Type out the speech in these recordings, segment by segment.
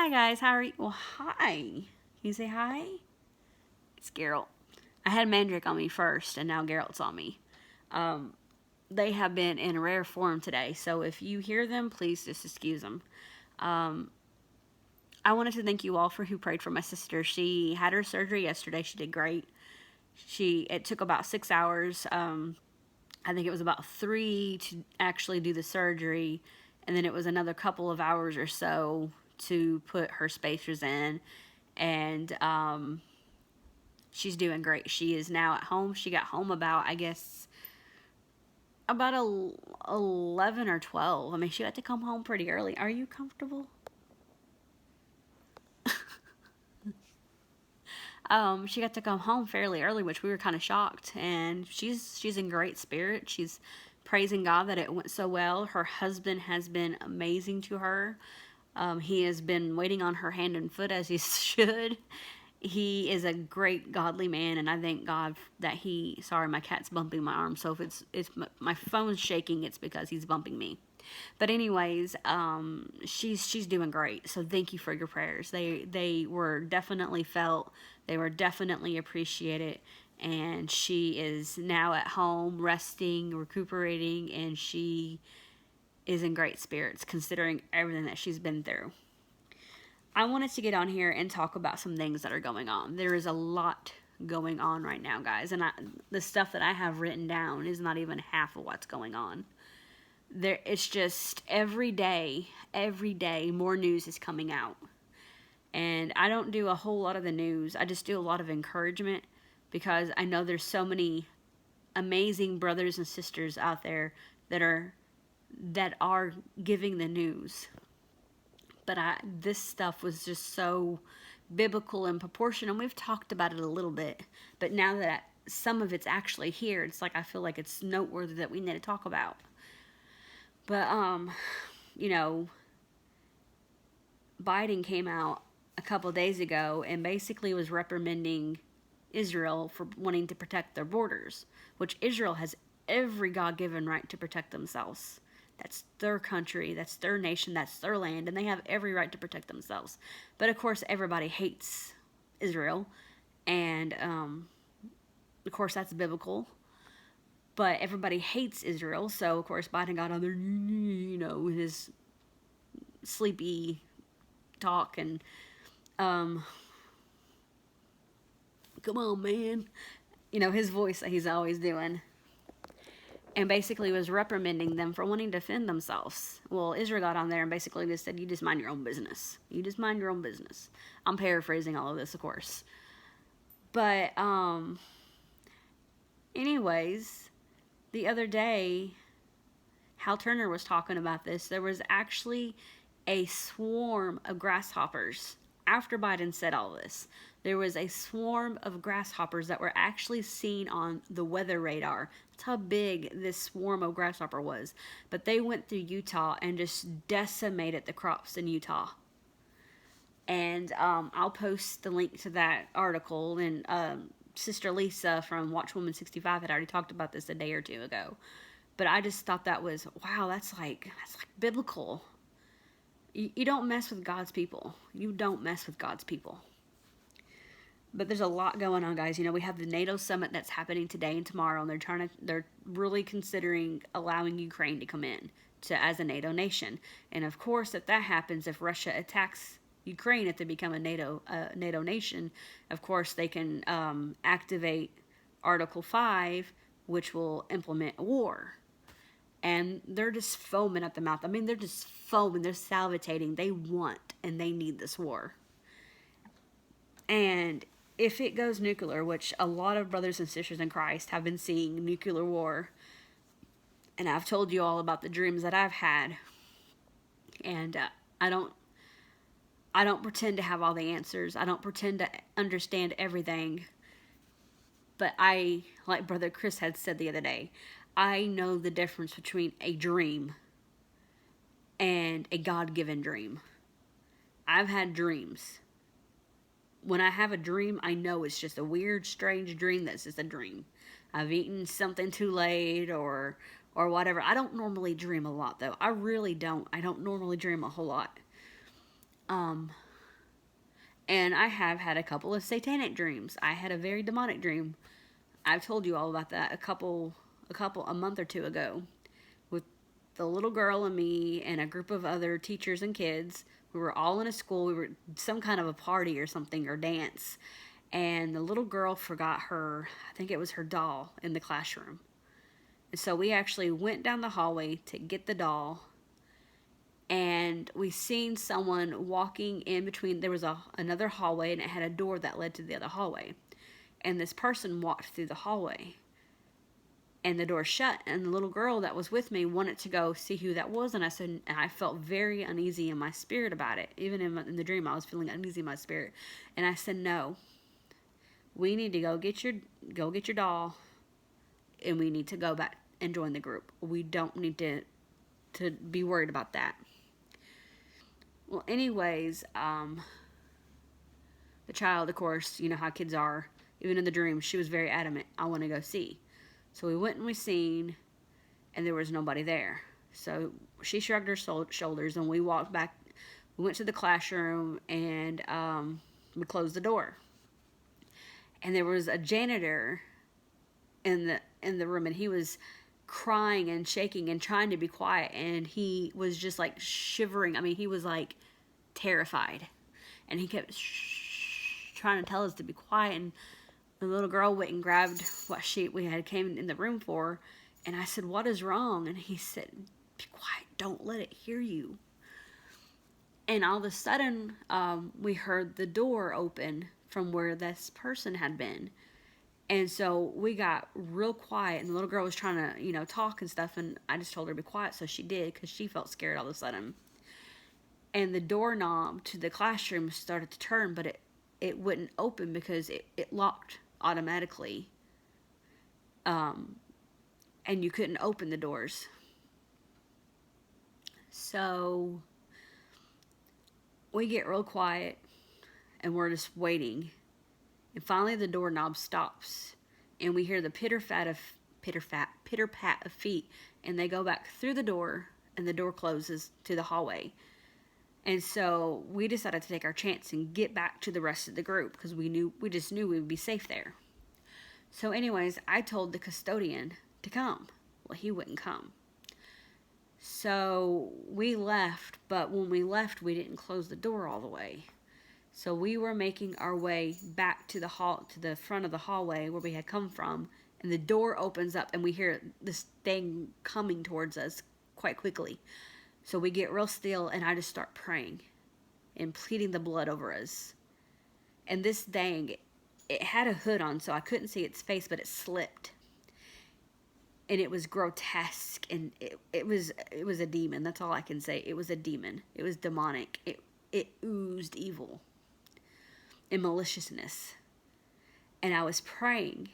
Hi guys, how are you? Well, hi. Can you say hi? It's Geralt. I had Mandrick on me first, and now Geralt's on me. Um, they have been in rare form today, so if you hear them, please just excuse them. Um, I wanted to thank you all for who prayed for my sister. She had her surgery yesterday. She did great. It took about 6 hours. I think it was about 3 to actually do the surgery, and then it was another couple of hours or so to put her spacers in, and she's doing great. She is now at home. She got home about, I guess, about 11 or 12. I mean, she got to come home pretty early. Are you comfortable? She got to come home fairly early, which we were kind of shocked. And she's in great spirit. She's praising God that it went so well. Her husband has been amazing to her. He has been waiting on her hand and foot as he should. He is a great godly man, and I thank God that he. Sorry, my cat's bumping my arm. So if it's my phone's shaking, it's because he's bumping me. But anyways, she's doing great. So thank you for your prayers. They were definitely felt. They were definitely appreciated. And she is now at home, resting, recuperating, and she is in great spirits considering everything that she's been through. I wanted to get on here and talk about some things that are going on. There is a lot going on right now, guys, and the stuff that I have written down is not even half of what's going on. It's just every day, more news is coming out. And I don't do a whole lot of the news. I just do a lot of encouragement because I know there's so many amazing brothers and sisters out there that are giving the news. But this stuff was just so biblical in proportion, and we've talked about it a little bit. But now that some of it's actually here, it's like I feel like it's noteworthy that we need to talk about. But you know, Biden came out a couple days ago and basically was reprimanding Israel for wanting to protect their borders, which Israel has every God-given right to protect themselves. That's their country, that's their nation, that's their land, and they have every right to protect themselves. But of course, everybody hates Israel, and of course, that's biblical. But everybody hates Israel, so of course, Biden got on there, his sleepy talk and, come on, man. His voice that he's always doing. And basically was reprimanding them for wanting to defend themselves. Well, Israel got on there and basically just said, you just mind your own business. You just mind your own business. I'm paraphrasing all of this, of course. But, anyways, the other day, Hal Turner was talking about this. There was actually a swarm of grasshoppers after Biden said all this. There was a swarm of grasshoppers that were actually seen on the weather radar. That's how big this swarm of grasshopper was. But they went through Utah and just decimated the crops in Utah. And I'll post the link to that article. And Sister Lisa from Watchwoman 65 had already talked about this a day or two ago. But I just thought that was, wow, that's like biblical. You don't mess with God's people. You don't mess with God's people. But there's a lot going on, guys. We have the NATO summit that's happening today and tomorrow, and they're really considering allowing Ukraine to come in as a NATO nation. And of course, if that happens, if Russia attacks Ukraine, if they become a NATO nation, of course they can activate Article 5, which will implement war. And they're just foaming at the mouth. I mean, they're just foaming. They're salivating. They want and they need this war. And if it goes nuclear, which a lot of brothers and sisters in Christ have been seeing nuclear war, and I've told you all about the dreams that I've had, and I don't pretend to have all the answers. I don't pretend to understand everything. But I, like Brother Chris had said the other day, I know the difference between a dream and a God-given dream. I've had dreams. When I have a dream, I know it's just a weird, strange dream that's just a dream. I've eaten something too late or whatever. I don't normally dream a lot, though. I really don't. I don't normally dream a whole lot. And I have had a couple of satanic dreams. I had a very demonic dream. I've told you all about that a month or two ago, with the little girl and me and a group of other teachers and kids. We were all in a school. We were some kind of a party or something, or dance. And the little girl forgot I think it was her doll in the classroom. And so we actually went down the hallway to get the doll. And we seen someone walking in between. There was another hallway, and it had a door that led to the other hallway. And this person walked through the hallway. And the door shut, and the little girl that was with me wanted to go see who that was. And I felt very uneasy in my spirit about it. Even in the dream, I was feeling uneasy in my spirit. And I said, no, we need to go get your doll, and we need to go back and join the group. We don't need to be worried about that. Well, anyways, the child, of course, you know how kids are. Even in the dream, she was very adamant, I want to go see. So we went and we seen, and there was nobody there. So she shrugged her shoulders, and we walked back. We went to the classroom, and we closed the door. And there was a janitor in the room, and he was crying and shaking and trying to be quiet, and he was just like shivering. I mean, he was like terrified, and he kept trying to tell us to be quiet. And the little girl went and grabbed what we had came in the room for, and I said, what is wrong? And he said, be quiet, don't let it hear you. And all of a sudden, we heard the door open from where this person had been. And so we got real quiet, and the little girl was trying to, talk and stuff, and I just told her to be quiet, so she did, because she felt scared all of a sudden. And the doorknob to the classroom started to turn, but it wouldn't open because it locked automatically. And you couldn't open the doors. So we get real quiet, and we're just waiting. And finally the doorknob stops, and we hear the pitter-pat of feet, and they go back through the door, and the door closes to the hallway. And so we decided to take our chance and get back to the rest of the group, because we just knew we would be safe there. So anyways, I told the custodian to come. Well, he wouldn't come. So we left, but when we left, we didn't close the door all the way. So we were making our way back to the front of the hallway where we had come from, and the door opens up, and we hear this thing coming towards us quite quickly. So we get real still, and I just start praying and pleading the blood over us. And this thing, it had a hood on, so I couldn't see its face, but it slipped. And it was grotesque, and it was a demon. That's all I can say. It was a demon. It was demonic. It oozed evil and maliciousness. And I was praying,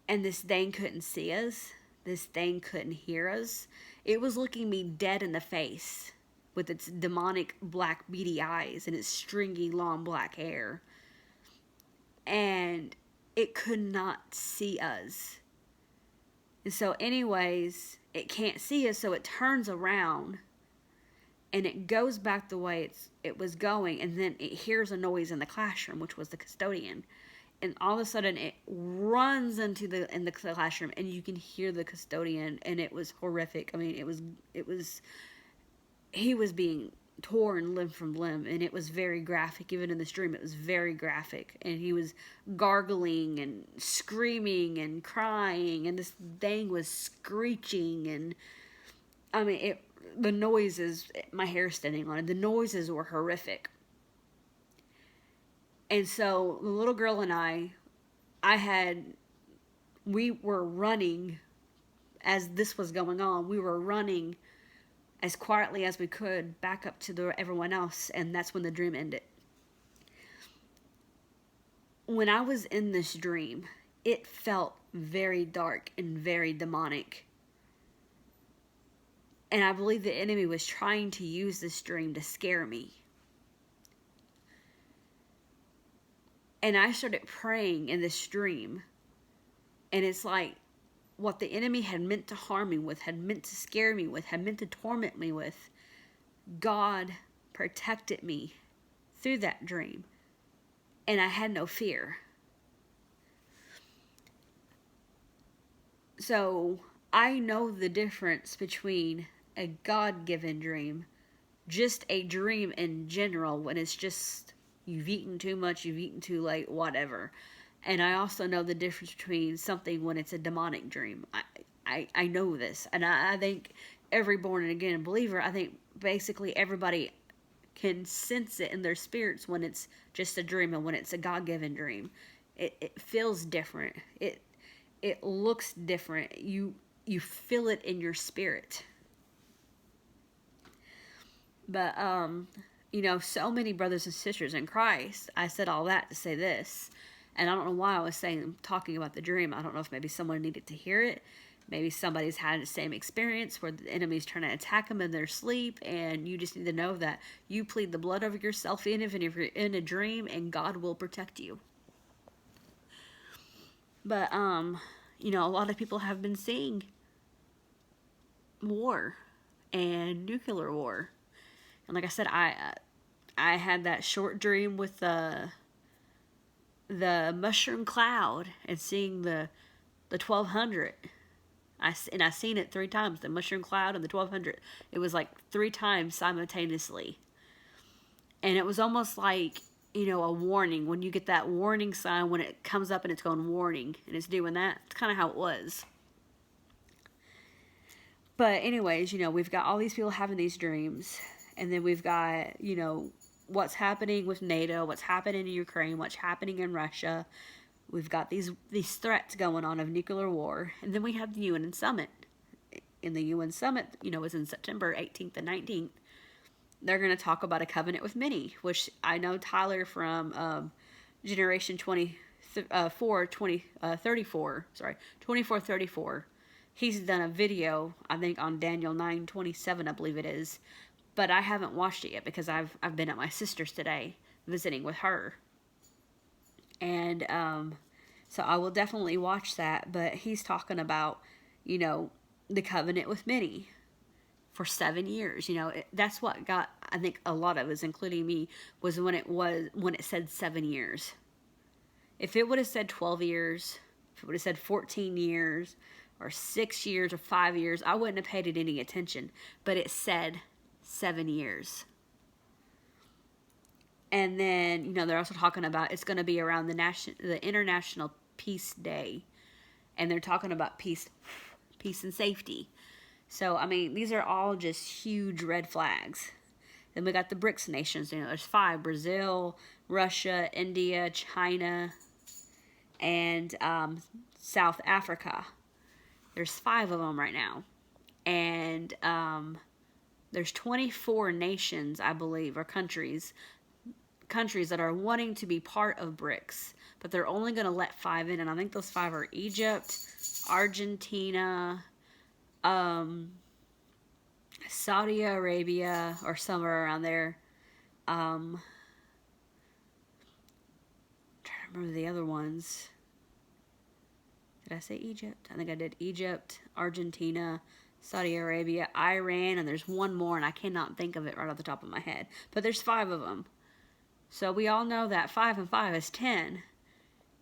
and this thing couldn't see us. This thing couldn't hear us. It was looking me dead in the face with its demonic black beady eyes and its stringy long black hair. And it could not see us. And so anyways, it can't see us, so it turns around and it goes back the way it was going, and then it hears a noise in the classroom, which was the custodian. And all of a sudden it runs into the classroom, and you can hear the custodian, and it was horrific. I mean, he was being torn limb from limb, and it was very graphic. Even in this dream, it was very graphic, and he was gargling and screaming and crying, and this thing was screeching, and I mean, the noises, my hair standing on it, the noises were horrific. And so the little girl and we were running as this was going on. We were running as quietly as we could back up to everyone else, and that's when the dream ended. When I was in this dream, it felt very dark and very demonic. And I believe the enemy was trying to use this dream to scare me. And I started praying in this dream. And it's like what the enemy had meant to harm me with, had meant to scare me with, had meant to torment me with, God protected me through that dream, and I had no fear. So I know the difference between a God-given dream, just a dream in general, when it's just you've eaten too much, you've eaten too late, whatever. And I also know the difference between something when it's a demonic dream. I know this, and I think every born and again believer, I think basically everybody can sense it in their spirits when it's just a dream and when it's a God-given dream. It feels different. It looks different. You feel it in your spirit. But so many brothers and sisters in Christ. I said all that to say this, and I don't know why I was talking about the dream. I don't know if maybe someone needed to hear it. Maybe somebody's had the same experience where the enemy's trying to attack them in their sleep, and you just need to know that you plead the blood over yourself, even if you're in a dream, and God will protect you. But a lot of people have been seeing war and nuclear war, and like I said, I had that short dream with the mushroom cloud and seeing the 1200. I seen it 3 times, the mushroom cloud and the 1200. It was like 3 times simultaneously. And it was almost like, a warning. When you get that warning sign, when it comes up and it's going warning, and it's doing that. It's kind of how it was. But anyways, we've got all these people having these dreams. And then we've got, what's happening with NATO, what's happening in Ukraine, what's happening in Russia. We've got these threats going on of nuclear war. And then we have the UN Summit. In the UN Summit, was in September 18th and 19th. They're going to talk about a covenant with many, which I know Tyler from Generation 2434. He's done a video, I think, on Daniel 9:27, I believe it is. But I haven't watched it yet because I've been at my sister's today visiting with her. And so I will definitely watch that. But he's talking about, the covenant with many for 7 years. That's what got, I think, a lot of us, including me, was when it said 7 years. If it would have said 12 years, if it would have said 14 years, or 6 years, or 5 years, I wouldn't have paid it any attention. But it said 7 years. And then, they're also talking about it's going to be around the International Peace Day. And they're talking about peace and safety. So, these are all just huge red flags. Then we got the BRICS nations. There's 5. Brazil, Russia, India, China, and South Africa. There's 5 of them right now. And there's 24 nations, I believe, or countries that are wanting to be part of BRICS, but they're only going to let 5 in, and I think those 5 are Egypt, Argentina, Saudi Arabia, or somewhere around there. Trying to remember the other ones. Did I say Egypt? I think I did. Egypt, Argentina, Saudi Arabia, Iran, and there's one more, and I cannot think of it right off the top of my head. But there's 5 of them. So we all know that 5 and 5 is 10.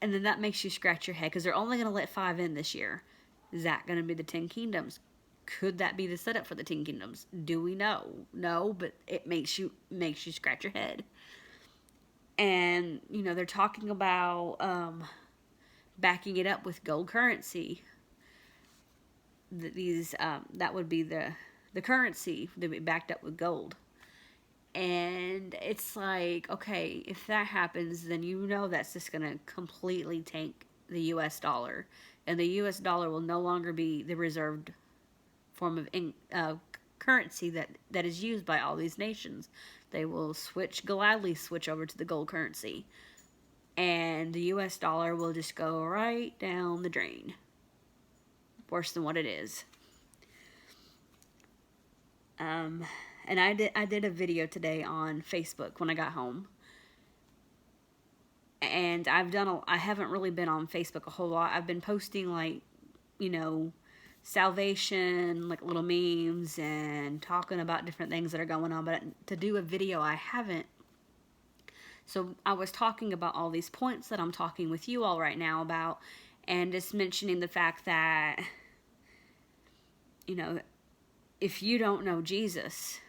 And then that makes you scratch your head, because they're only going to let 5 in this year. Is that going to be the 10 kingdoms? Could that be the setup for the 10 kingdoms? Do we know? No, but it makes you scratch your head. And, they're talking about backing it up with gold currency. That would be the currency that would be backed up with gold. And it's like, okay, if that happens, then that's just going to completely tank the U.S. dollar. And the U.S. dollar will no longer be the reserved form of currency that is used by all these nations. They will gladly switch over to the gold currency. And the U.S. dollar will just go right down the drain. Worse than what it is. And I did a video today on Facebook when I got home. And I haven't really been on Facebook a whole lot. I've been posting salvation, like little memes and talking about different things that are going on. But to do a video, I haven't. So I was talking about all these points that I'm talking with you all right now about, and just mentioning the fact that, if you don't know Jesus,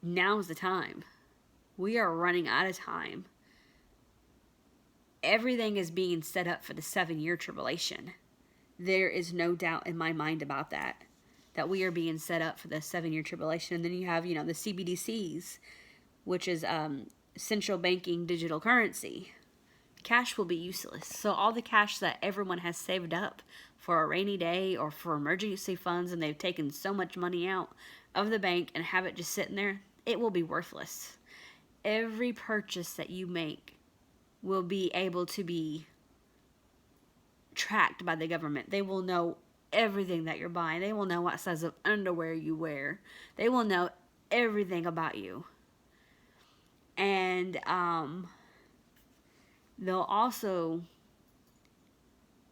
now's the time. We are running out of time. Everything is being set up for the 7-year tribulation. There is no doubt in my mind about that we are being set up for the 7-year tribulation. And then you have, the CBDCs, which is central banking digital currency. Cash will be useless. So all the cash that everyone has saved up for a rainy day or for emergency funds, and they've taken so much money out of the bank and have it just sitting there, it will be worthless. Every purchase that you make will be able to be tracked by the government. They will know everything that you're buying. They will know what size of underwear you wear. They will know everything about you. And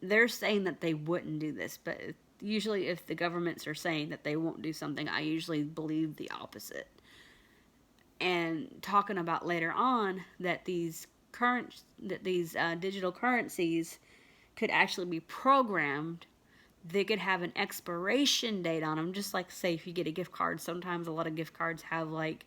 they're saying that they wouldn't do this, but usually if the governments are saying that they won't do something, I usually believe the opposite. And talking about later on that these digital currencies could actually be programmed. They could have an expiration date on them, just like, say, if you get a gift card. Sometimes a lot of gift cards have, like,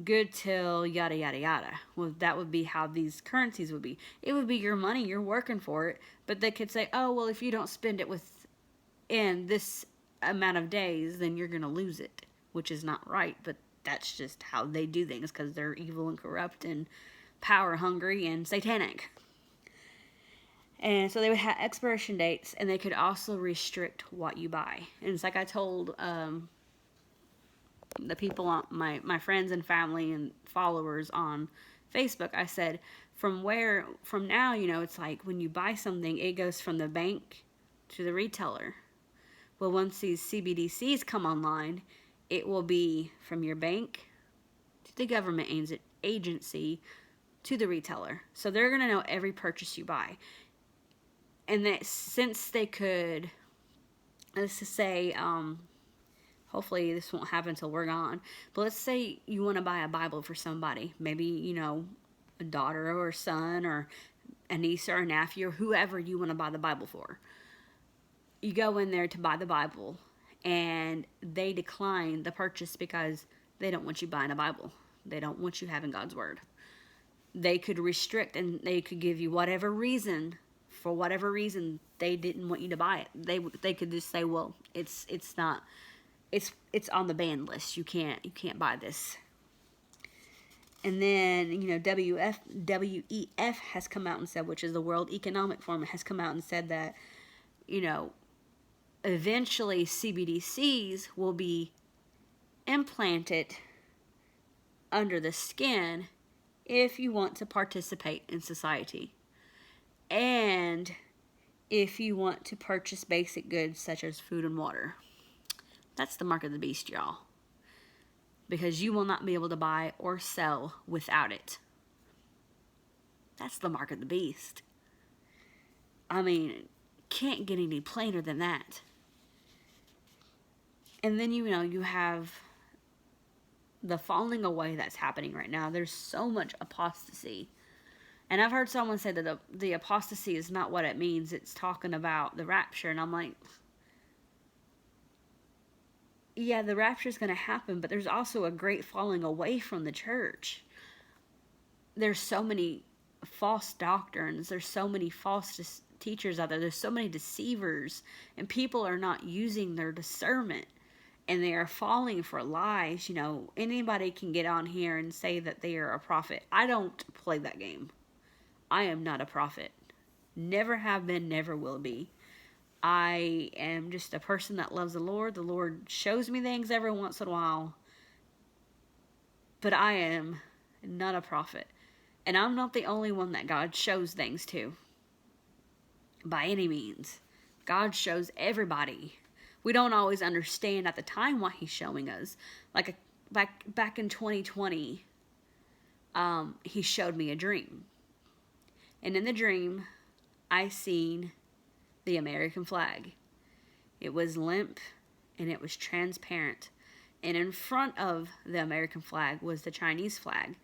good till yada, yada, yada. Well, that would be how these currencies would be. It would be your money. You're working for it. But they could say, oh, well, if you don't spend it within this amount of days, then you're going to lose it, which is not right. But that's just how they do things, because they're evil and corrupt and power hungry and satanic. And so they would have expiration dates, and they could also restrict what you buy. And it's like I told the people, my friends and family and followers on Facebook, I said, from now, it's like when you buy something, it goes from the bank to the retailer. Well, once these CBDCs come online, it will be from your bank to the government agency to the retailer. So they're going to know every purchase you buy. And that since they could, let's just say, hopefully this won't happen until we're gone, but let's say you want to buy a Bible for somebody, maybe, a daughter or a son or a niece or a nephew or whoever you want to buy the Bible for. You go in there to buy the Bible, and they decline the purchase because they don't want you buying a Bible. They don't want you having God's Word. They could restrict, and they could give you whatever reason. For whatever reason, they didn't want you to buy it. They could just say, well, it's not, it's on the ban list. You can't buy this. And then, WEF has come out and said, which is the World Economic Forum, has come out and said that, eventually CBDCs will be implanted under the skin if you want to participate in society. And if you want to purchase basic goods such as food and water. That's the mark of the beast, y'all. Because you will not be able to buy or sell without it. That's the mark of the beast. I mean, can't get any plainer than that. And then, you have the falling away that's happening right now. There's so much apostasy. And I've heard someone say that the apostasy is not what it means. It's talking about the rapture. And I'm like, yeah, the rapture is going to happen, but there's also a great falling away from the church. There's so many false doctrines. There's so many false teachers out there. There's so many deceivers. And people are not using their discernment. And they are falling for lies. Anybody can get on here and say that they are a prophet. I don't play that game. I am not a prophet. Never have been, never will be. I am just a person that loves the Lord. The Lord shows me things every once in a while. But I am not a prophet. And I'm not the only one that God shows things to. By any means. God shows everybody. We don't always understand at the time why He's showing us. Like back in 2020, He showed me a dream. And in the dream, I seen the American flag. It was limp and it was transparent. And in front of the American flag was the Chinese flag.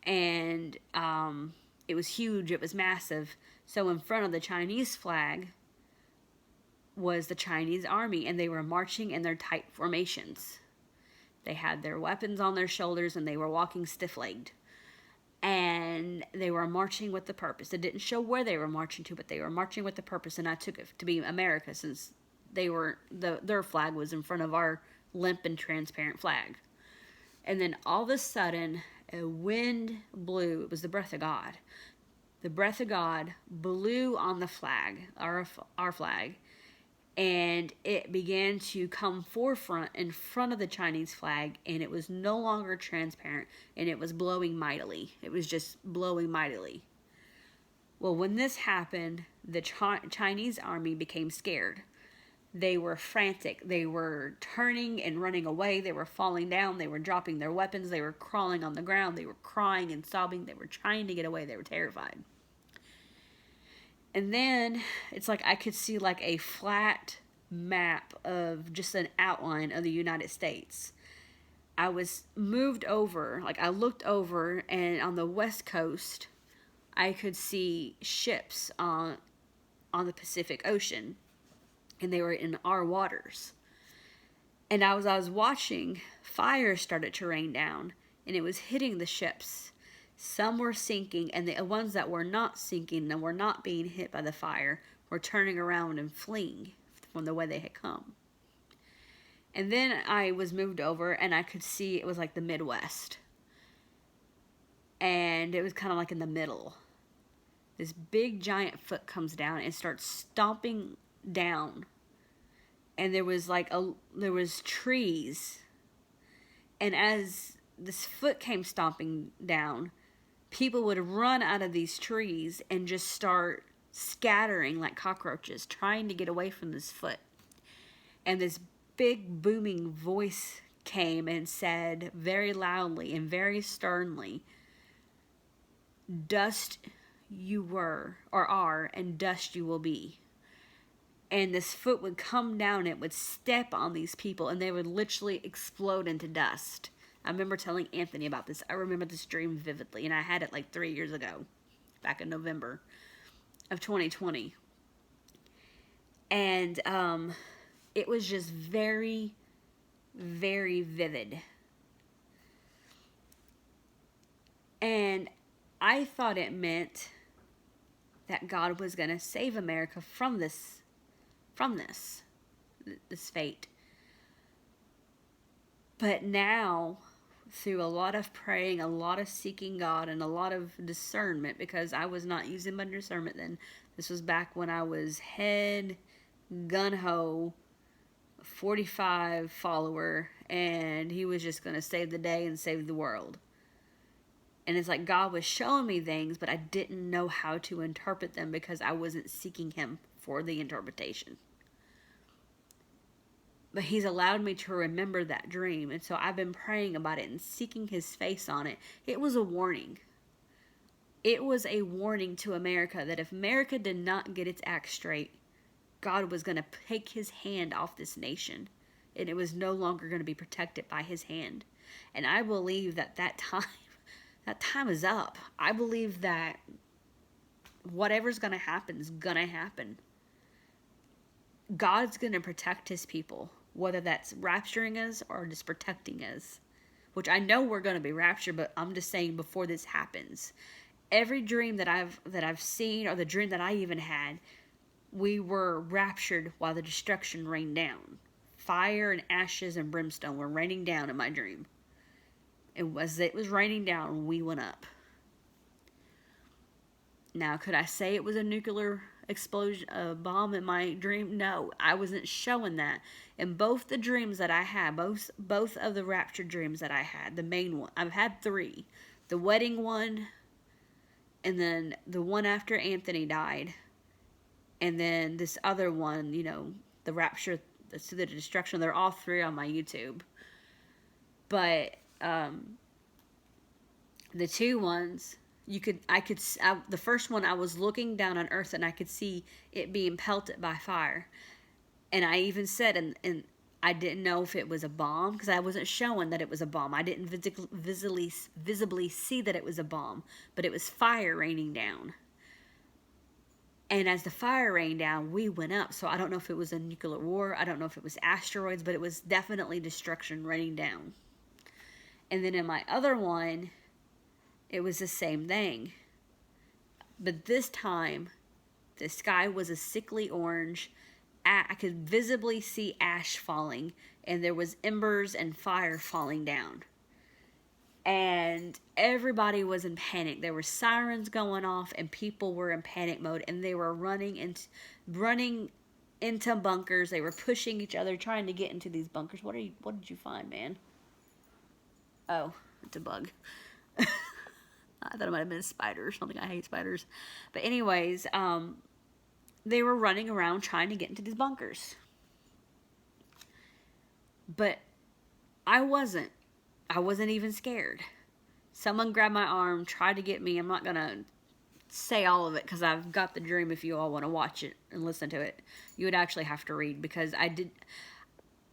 And it was huge, it was massive. So in front of the Chinese flag was the Chinese army, and they were marching in their tight formations. They had their weapons on their shoulders, and they were walking stiff-legged. And they were marching with the purpose. It didn't show where they were marching to, but they were marching with the purpose, and I took it to be America, since their flag was in front of our limp and transparent flag. And then all of a sudden, a wind blew. It was the breath of God. The breath of God blew on the flag, our flag, and it began to come forefront in front of the Chinese flag, and it was no longer transparent, and it was blowing mightily. It was just blowing mightily. Well, when this happened, the Chinese army became scared. They were frantic. They were turning and running away. They were falling down. They were dropping their weapons. They were crawling on the ground. They were crying and sobbing. They were trying to get away. They were terrified. And then it's like I could see like a flat map of just an outline of the United States. I was moved over, like I looked over, and on the west coast, I could see ships on the Pacific Ocean, and they were in our waters. And as I was watching, fire started to rain down, and it was hitting the ships. Some were sinking, and the ones that were not sinking and were not being hit by the fire were turning around and fleeing from the way they had come. And then I was moved over, and I could see it was like the Midwest. And it was kind of like in the middle. This big giant foot comes down and starts stomping down. And there was trees. And as this foot came stomping down, people would run out of these trees and just start scattering like cockroaches, trying to get away from this foot. And this big booming voice came and said very loudly and very sternly, "Dust you were or are, and dust you will be." And this foot would come down, it would step on these people, and they would literally explode into dust. I remember telling Anthony about this. I remember this dream vividly, and I had it like 3 years ago, back in November of 2020. And it was just very, very vivid. And I thought it meant that God was going to save America from this fate. But now, through a lot of praying, a lot of seeking God, and a lot of discernment, because I was not using my discernment then. This was back when I was head gun-ho 45 follower, and he was just going to save the day and save the world. And it's like God was showing me things, but I didn't know how to interpret them because I wasn't seeking him for the interpretation. But he's allowed me to remember that dream. And so I've been praying about it and seeking his face on it. It was a warning. It was a warning to America that if America did not get its act straight, God was going to take his hand off this nation. And it was no longer going to be protected by his hand. And I believe that time is up. I believe that whatever's going to happen is going to happen. God's going to protect his people, whether that's rapturing us or just protecting us, which I know we're going to be raptured, but I'm just saying before this happens, every dream that I've seen, or the dream that I even had, we were raptured while the destruction rained down. Fire and ashes and brimstone were raining down in my dream. And as it was raining down, we went up. Now, could I say it was a nuclear explosion, a bomb in my dream? No, I wasn't showing that. In both the dreams that I had, both of the rapture dreams that I had, the main one, I've had 3. The wedding one, and then the one after Anthony died, and then this other one, the rapture, the destruction. They're all 3 on my YouTube. But the 2 ones, the first one I was looking down on earth and I could see it being pelted by fire. And I even said, and I didn't know if it was a bomb because I wasn't showing that it was a bomb. I didn't visibly see that it was a bomb, but it was fire raining down. And as the fire rained down, we went up. So I don't know if it was a nuclear war. I don't know if it was asteroids, but it was definitely destruction raining down. And then in my other one, it was the same thing. But this time, the sky was a sickly orange. I could visibly see ash falling, and there was embers and fire falling down. And everybody was in panic. There were sirens going off, and people were in panic mode, and they were running into bunkers. They were pushing each other, trying to get into these bunkers. What did you find, man? Oh, it's a bug. I thought it might have been a spider or something. I hate spiders. But anyways, they were running around trying to get into these bunkers. But I wasn't even scared. Someone grabbed my arm, tried to get me. I'm not going to say all of it because I've got the dream. If you all want to watch it and listen to it, you would actually have to read, because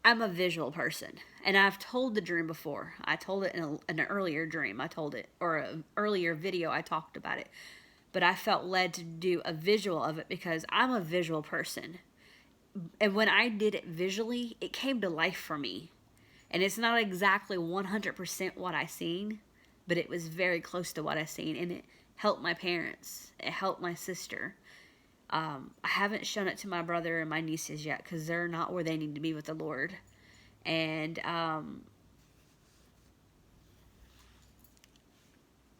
I'm a visual person, and I've told the dream before. I told it in an earlier dream. Or an earlier video. I talked about it, but I felt led to do a visual of it because I'm a visual person. And when I did it visually, it came to life for me. And it's not exactly 100% what I seen, but it was very close to what I seen, and it helped my parents. It helped my sister. I haven't shown it to my brother and my nieces yet because they're not where they need to be with the Lord. And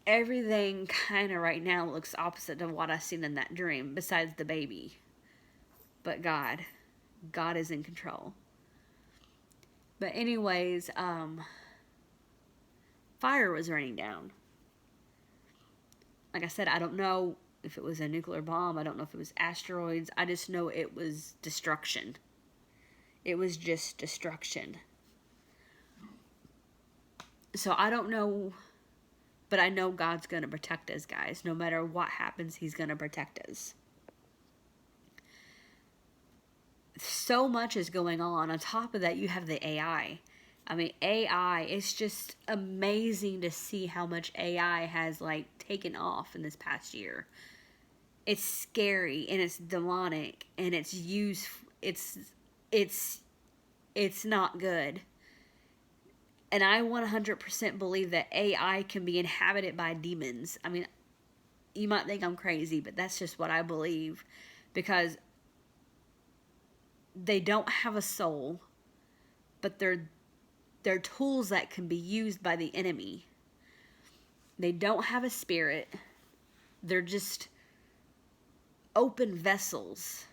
everything kind of right now looks opposite of what I seen in that dream, besides the baby. But God is in control. But anyways, fire was raining down. Like I said, I don't know if it was a nuclear bomb. I don't know if it was asteroids. I just know it was destruction. It was just destruction. So I don't know, but I know God's going to protect us, guys. No matter what happens, He's going to protect us. So much is going on. On top of that, you have the AI. I mean, AI, it's just amazing to see how much AI has taken off in this past year. It's scary and it's demonic and it's not good. And I 100% believe that AI can be inhabited by demons. I mean, you might think I'm crazy, but that's just what I believe, because they don't have a soul, but they're tools that can be used by the enemy. They don't have a spirit. They're just open vessels.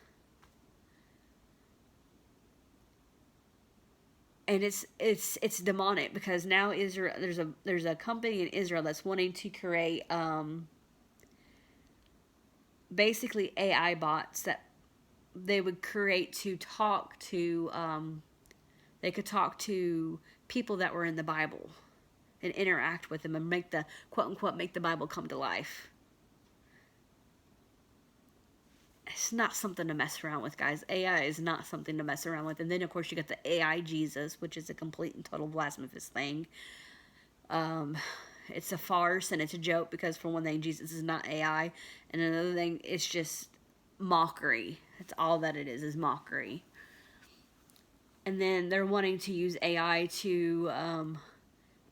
And it's demonic, because now Israel, there's a company in Israel that's wanting to create basically AI bots that they would create to talk to they could talk to people that were in the Bible and interact with them and make the quote unquote make the Bible come to life. It's not something to mess around with, guys. AI is not something to mess around with. And then of course you got the AI Jesus, which is a complete and total blasphemous thing. It's a farce and it's a joke, because for one thing, Jesus is not AI, and another thing, it's just mockery. That's all that it is mockery. And then they're wanting to use AI to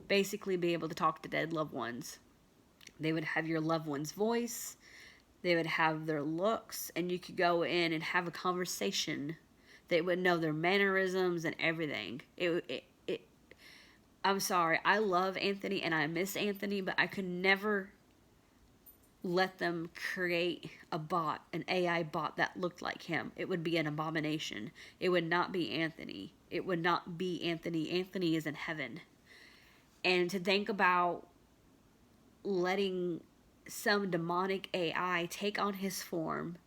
basically be able to talk to dead loved ones. They would have your loved one's voice. They would have their looks, and you could go in and have a conversation. They would know their mannerisms and everything. I'm sorry, I love Anthony and I miss Anthony, but I could never let them create a bot, an AI bot that looked like him. It would be an abomination. It would not be Anthony. It would not be Anthony. Anthony is in heaven. And to think about letting some demonic AI take on his form,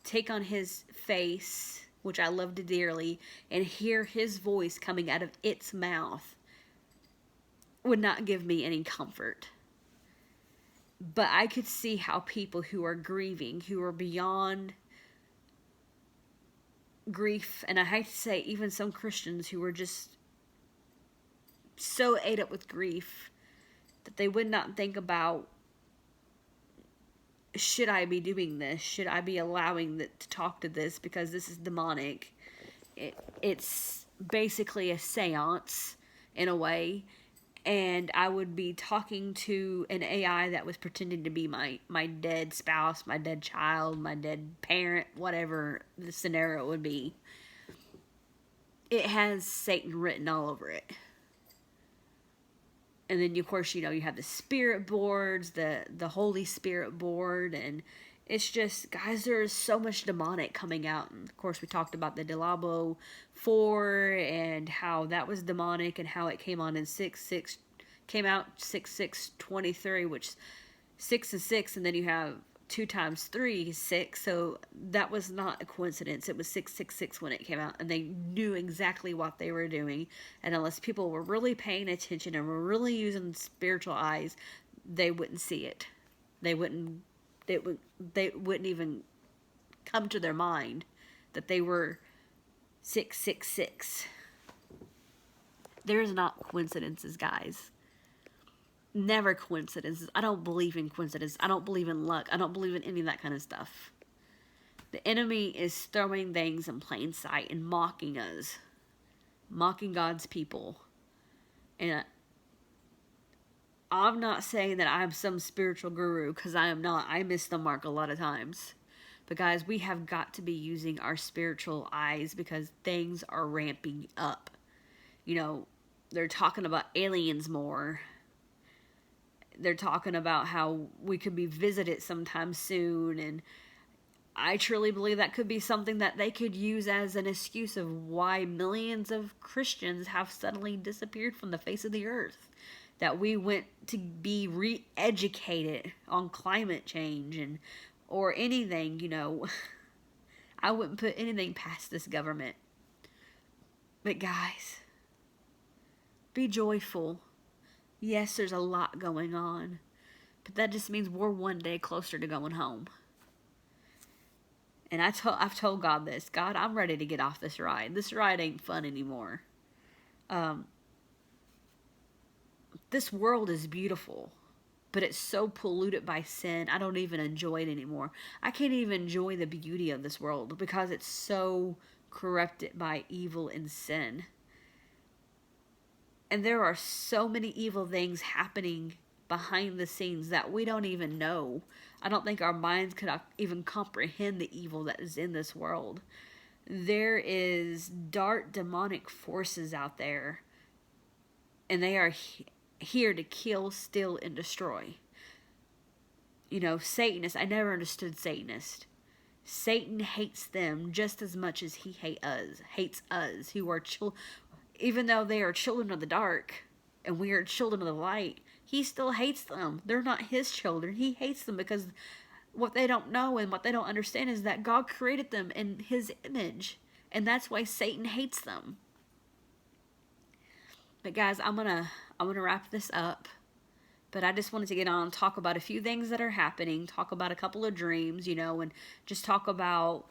take on his face, which I loved dearly, and hear his voice coming out of its mouth, would not give me any comfort. But I could see how people who are grieving, who are beyond grief, and I hate to say even some Christians who were just so ate up with grief that they would not think about, should I be doing this? Should I be allowing to talk to this because this is demonic? It's basically a seance in a way, and I would be talking to an AI that was pretending to be my dead spouse, my dead child, my dead parent, whatever the scenario would be. It has Satan written all over it. And then, of course, you have the spirit boards, the Holy Spirit board, and it's just, guys, there is so much demonic coming out. And of course, we talked about the Delabo 4 and how that was demonic and how it came on in 6/6, came out 6/6/23, which 6 and 6, and then you have 2 times 3 is 6. So that was not a coincidence. It was 666 when it came out, and they knew exactly what they were doing. And unless people were really paying attention and were really using spiritual eyes, they wouldn't see it. They wouldn't even come to their mind that they were 666. There's not coincidences, guys. Never coincidences. I don't believe in coincidence. I don't believe in luck. I don't believe in any of that kind of stuff. The enemy is throwing things in plain sight and mocking us. Mocking God's people. And I'm not saying that I'm some spiritual guru, because I am not. I miss the mark a lot of times. But guys, we have got to be using our spiritual eyes because things are ramping up. They're talking about aliens more. They're talking about how we could be visited sometime soon, and I truly believe that could be something that they could use as an excuse of why millions of Christians have suddenly disappeared from the face of the earth. That we went to be re-educated on climate change or anything, I wouldn't put anything past this government. But guys, be joyful. Yes, there's a lot going on, but that just means we're one day closer to going home. And I've told God this. God, I'm ready to get off this ride. This ride ain't fun anymore. This world is beautiful, but it's so polluted by sin, I don't even enjoy it anymore. I can't even enjoy the beauty of this world because it's so corrupted by evil and sin. And there are so many evil things happening behind the scenes that we don't even know. I don't think our minds could even comprehend the evil that is in this world. There is dark demonic forces out there, and they are here to kill, steal, and destroy. Satanists, I never understood Satanists. Satan hates them just as much as he hates us who are children. Even though they are children of the dark and we are children of the light, he still hates them. They're not his children. He hates them because what they don't know and what they don't understand is that God created them in his image. And that's why Satan hates them. But guys, I'm gonna wrap this up. But I just wanted to get on and talk about a few things that are happening, talk about a couple of dreams, and just talk about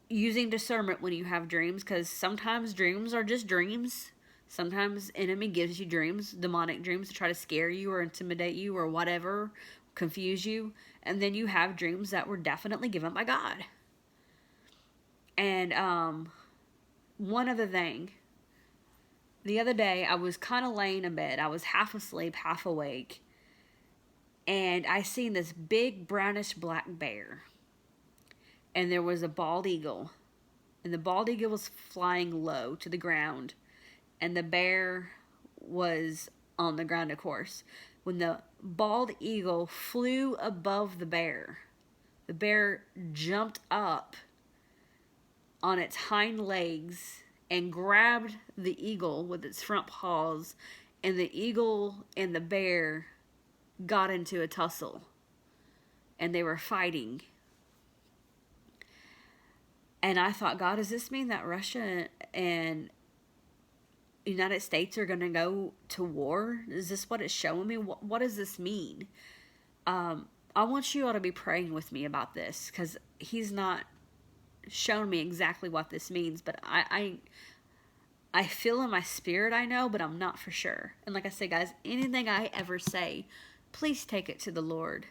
using discernment when you have dreams, because sometimes dreams are just dreams. Sometimes enemy gives you dreams, demonic dreams, to try to scare you or intimidate you or whatever, confuse you. And then you have dreams that were definitely given by God. And one other thing. The other day, I was kind of laying in bed. I was half asleep, half awake. And I seen this big brownish black bear. And there was a bald eagle. And the bald eagle was flying low to the ground. And the bear was on the ground, of course. When the bald eagle flew above the bear jumped up on its hind legs and grabbed the eagle with its front paws. And the eagle and the bear got into a tussle. And they were fighting. And I thought, God, does this mean that Russia and United States are going to go to war? Is this what it's showing me? What does this mean? I want you all to be praying with me about this, because he's not shown me exactly what this means, but I feel in my spirit I know, but I'm not for sure. And like I say, guys, anything I ever say, please take it to the Lord.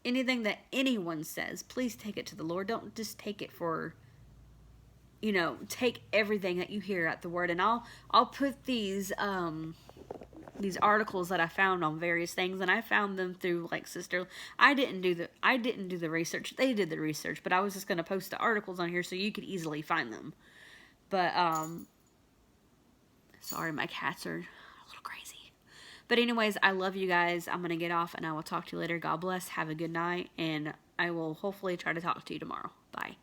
Anything that anyone says, please take it to the Lord. Don't just take it for, take everything that you hear at the word. And I'll put these articles that I found on various things, and I found them through like Sister. I didn't do the research. They did the research, but I was just going to post the articles on here so you could easily find them. But sorry, my cats are a little crazy. But anyways, I love you guys. I'm going to get off, and I will talk to you later. God bless. Have a good night, and I will hopefully try to talk to you tomorrow. Bye.